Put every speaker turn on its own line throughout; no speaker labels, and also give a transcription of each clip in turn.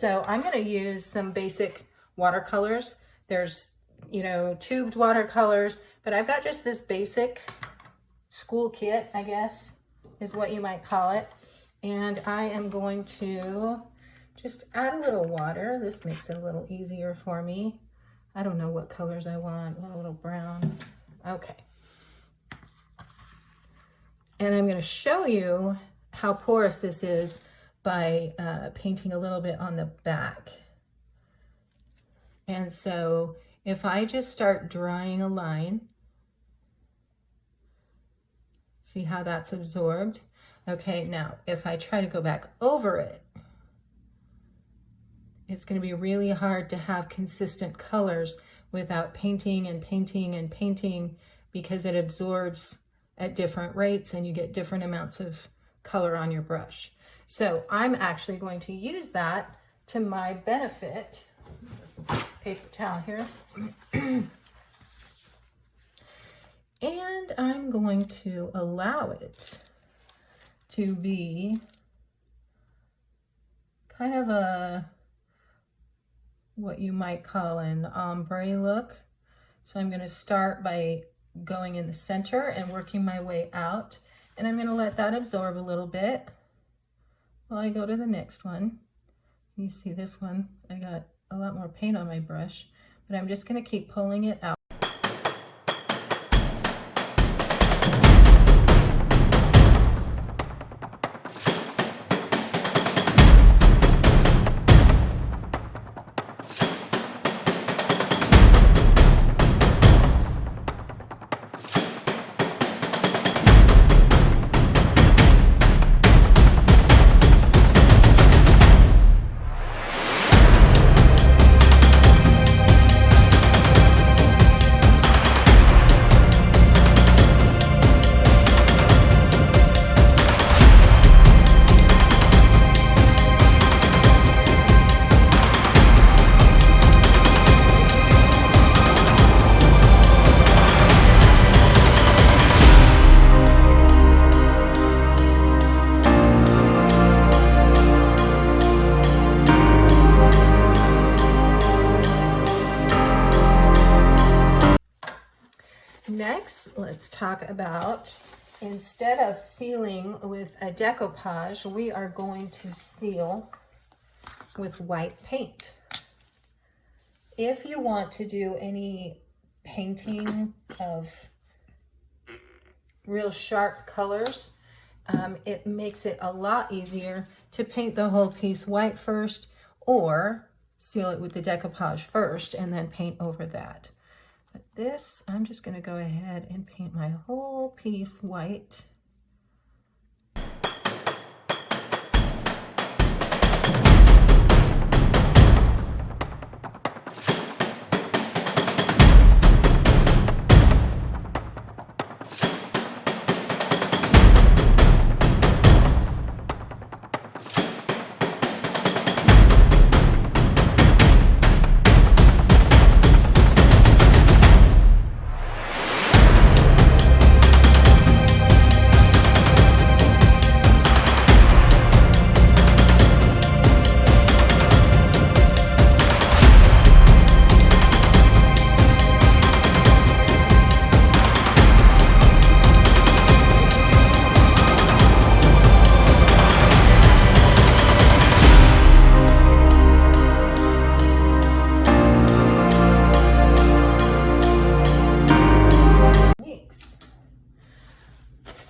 so I'm going to use some basic watercolors. There's, you know, tubed watercolors, but I've got just this basic school kit, I guess is what you might call it. And I am going to just add a little water. This makes it a little easier for me. I don't know what colors I want. A little brown. Okay. And I'm going to show you how porous this is by painting a little bit on the back. And so if I just start drawing a line, see how that's absorbed? Okay, now if I try to go back over it, it's going to be really hard to have consistent colors without painting and painting and painting, because it absorbs at different rates and you get different amounts of color on your brush. So I'm actually going to use that to my benefit. Paper towel here. And I'm going to allow it to be kind of a, what you might call an ombre look. So I'm going to start by going in the center and working my way out. And I'm going to let that absorb a little bit while I go to the next one. You see this one, I got a lot more paint on my brush, but I'm just going to keep pulling it out. Next, let's talk about, instead of sealing with a decoupage, we are going to seal with white paint. If you want to do any painting of real sharp colors, it makes it a lot easier to paint the whole piece white first, or seal it with the decoupage first and then paint over that. But this, I'm just going to go ahead and paint my whole piece white.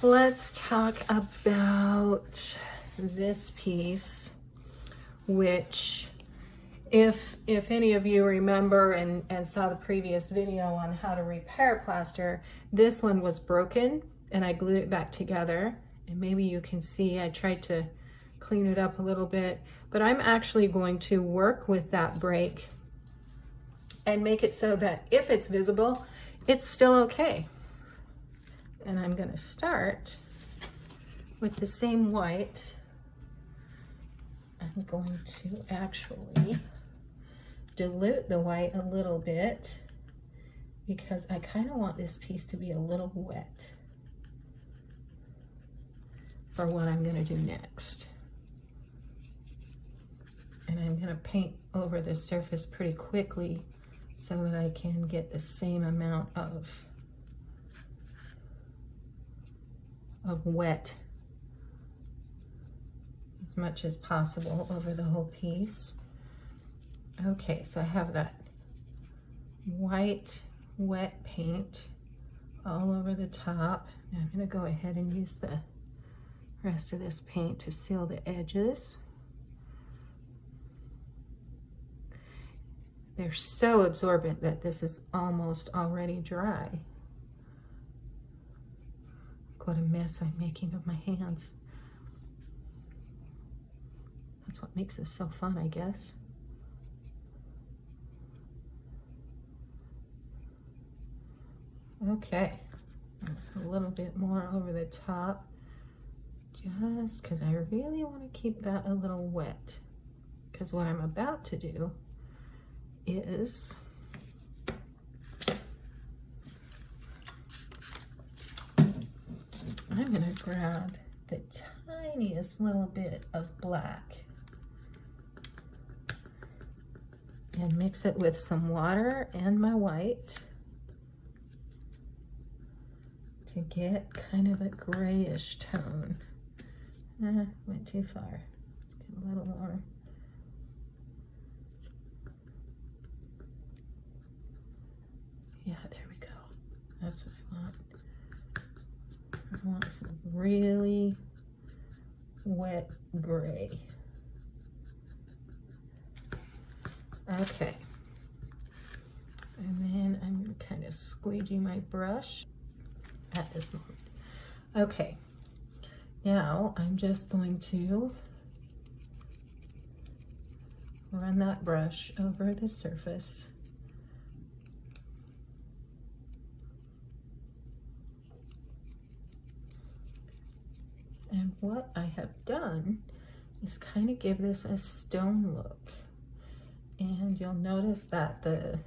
Let's talk about this piece, which if any of you remember and saw the previous video on how to repair plaster, this one was broken and I glued it back together. And maybe you can see I tried to clean it up a little bit, but I'm actually going to work with that break and make it so that if it's visible, it's still okay. And I'm going to start with the same white. I'm going to actually dilute the white a little bit because I kind of want this piece to be a little wet for what I'm going to do next. And I'm going to paint over the surface pretty quickly so that I can get the same amount of wet as much as possible over the whole piece. Okay, so I have that white wet paint all over the top. Now I'm going to go ahead and use the rest of this paint to seal the edges. They're so absorbent that this is almost already dry. Look what a mess I'm making of my hands. That's what makes this so fun, I guess. Okay, a little bit more over the top, just because I really want to keep that a little wet, because what I'm about to do is I'm going to grab the tiniest little bit of black and mix it with some water and my white to get kind of a grayish tone. Went too far. Let's get a little more. Yeah, there we go. That's what I want. I want some really wet gray. Okay. And then I'm going to kind of squeegee my brush at this moment. Okay. Now I'm just going to run that brush over the surface. And what I have done is kind of give this a stone look. And you'll notice that the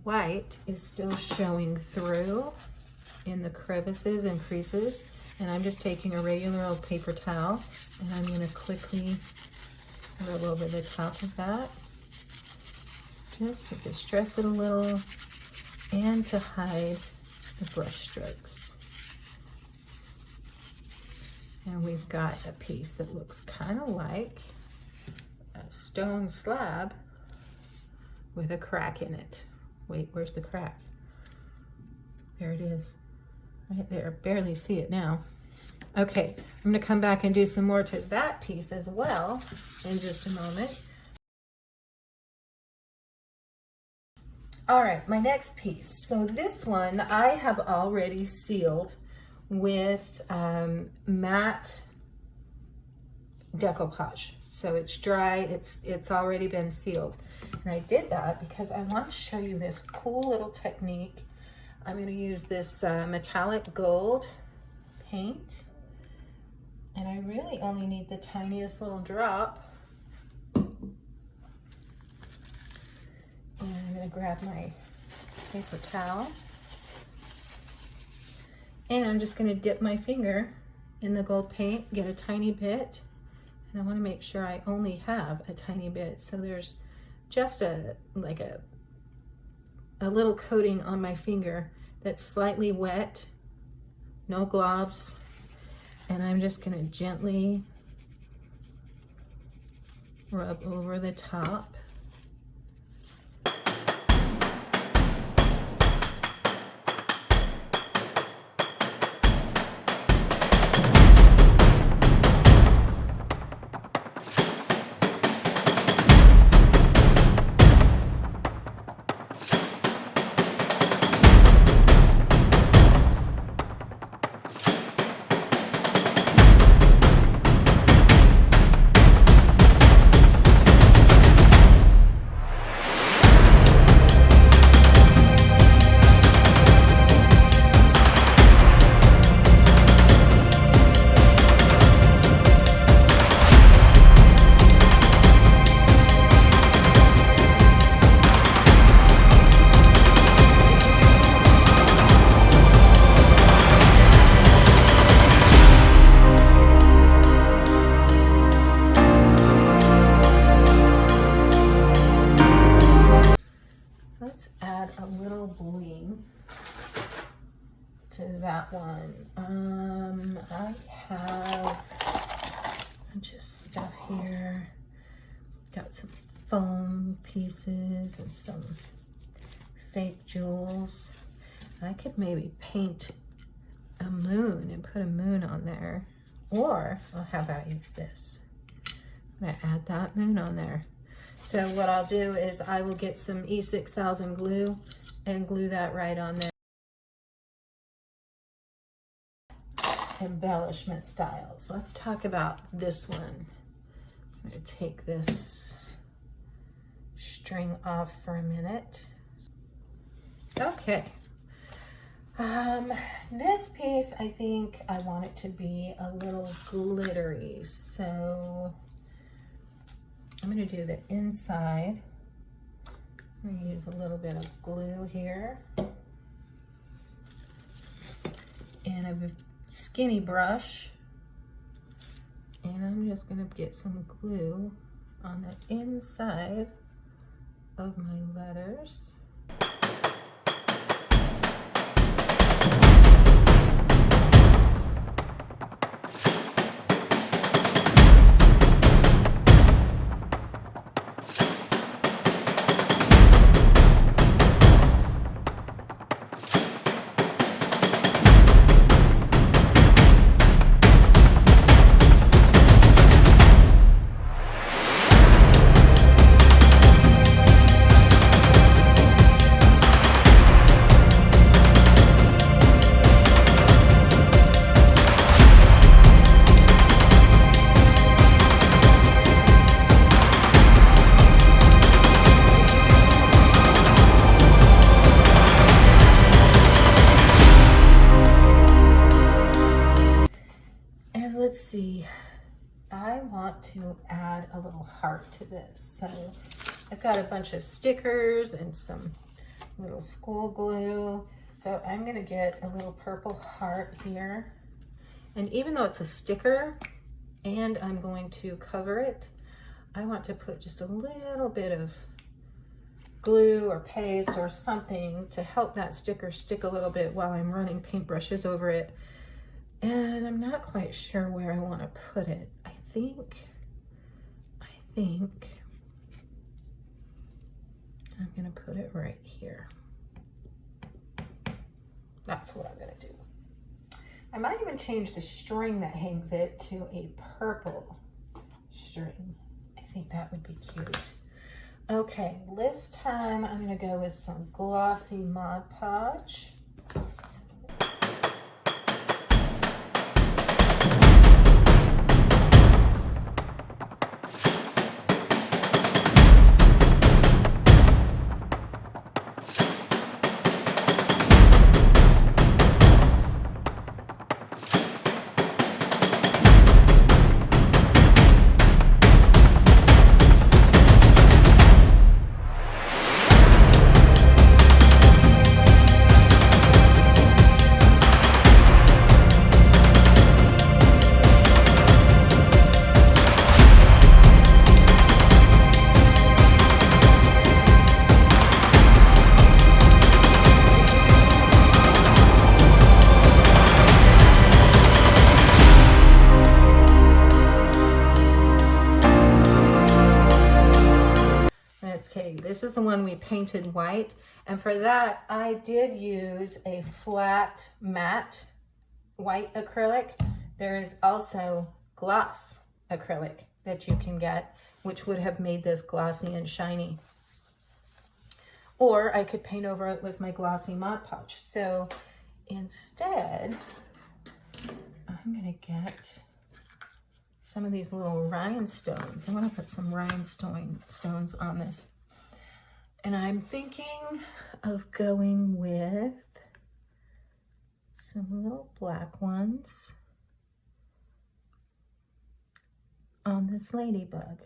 white is still showing through in the crevices and creases. And I'm just taking a regular old paper towel and I'm going to quickly rub over the top of that just to distress it a little and to hide the brush strokes. And we've got a piece that looks kind of like a stone slab with a crack in it. Wait, where's the crack? There it is, right there. Barely see it now. Okay, I'm gonna come back and do some more to that piece as well in just a moment. All right, my next piece. So this one I have already sealed with matte decoupage. So it's dry, it's already been sealed. And I did that because I want to show you this cool little technique. I'm going to use this metallic gold paint. And I really only need the tiniest little drop. And I'm going to grab my paper towel. And I'm just going to dip my finger in the gold paint, get a tiny bit. And I want to make sure I only have a tiny bit. So there's just a little coating on my finger that's slightly wet, no globs. And I'm just going to gently rub over the top. a little bling to that one. I have a bunch of stuff here. Got some foam pieces and some fake jewels. I could maybe paint a moon and put a moon on there. Or, well, how about use this? I'm gonna add that moon on there. So what I'll do is I will get some E6000 glue and glue that right on there. Embellishment styles. Let's talk about this one. I'm gonna take this string off for a minute. Okay. This piece, I think I want it to be a little glittery. So I'm going to do the inside. I'm going to use a little bit of glue here. And a skinny brush. And I'm just going to get some glue on the inside of my letters. Let's see, I want to add a little heart to this. So I've got a bunch of stickers and some little school glue. So I'm gonna get a little purple heart here. And even though it's a sticker and I'm going to cover it, I want to put just a little bit of glue or paste or something to help that sticker stick a little bit while I'm running paintbrushes over it. And I'm not quite sure where I want to put it. I think I'm going to put it right here. That's what I'm going to do. I might even change the string that hangs it to a purple string. I think that would be cute. Okay, this time I'm going to go with some glossy Mod Podge. This is the one we painted white, and for that I did use a flat matte white acrylic. There is also gloss acrylic that you can get, which would have made this glossy and shiny. Or I could paint over it with my glossy Mod Podge. So instead, I'm gonna get some of these little rhinestones. I want to put some rhinestones on this. And I'm thinking of going with some little black ones on this ladybug.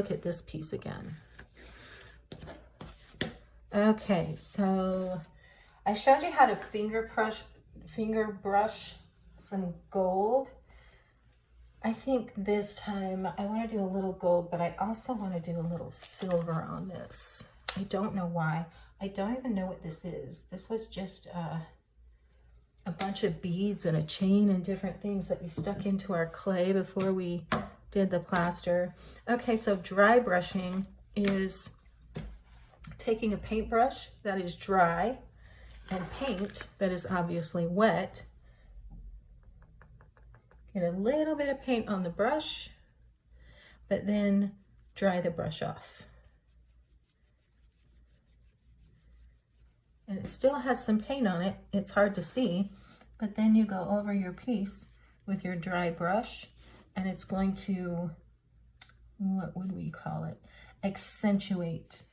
look at this piece again. Okay, so I showed you how to finger brush some gold. I think this time I want to do a little gold, but I also want to do a little silver on this. I don't know why. I don't even know what this is. This was just a bunch of beads and a chain and different things that we stuck into our clay before we did the plaster. Okay, so dry brushing is taking a paintbrush that is dry and paint that is obviously wet. Get a little bit of paint on the brush, but then dry the brush off. And it still has some paint on it. It's hard to see, but then you go over your piece with your dry brush and it's going to, what would we call it? Accentuate.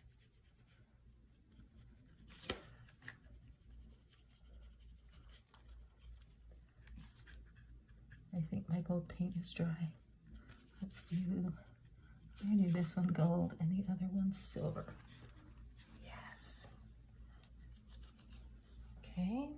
I think my gold paint is dry. Let's do, I'm gonna do this one gold and the other one silver. Yes. Okay.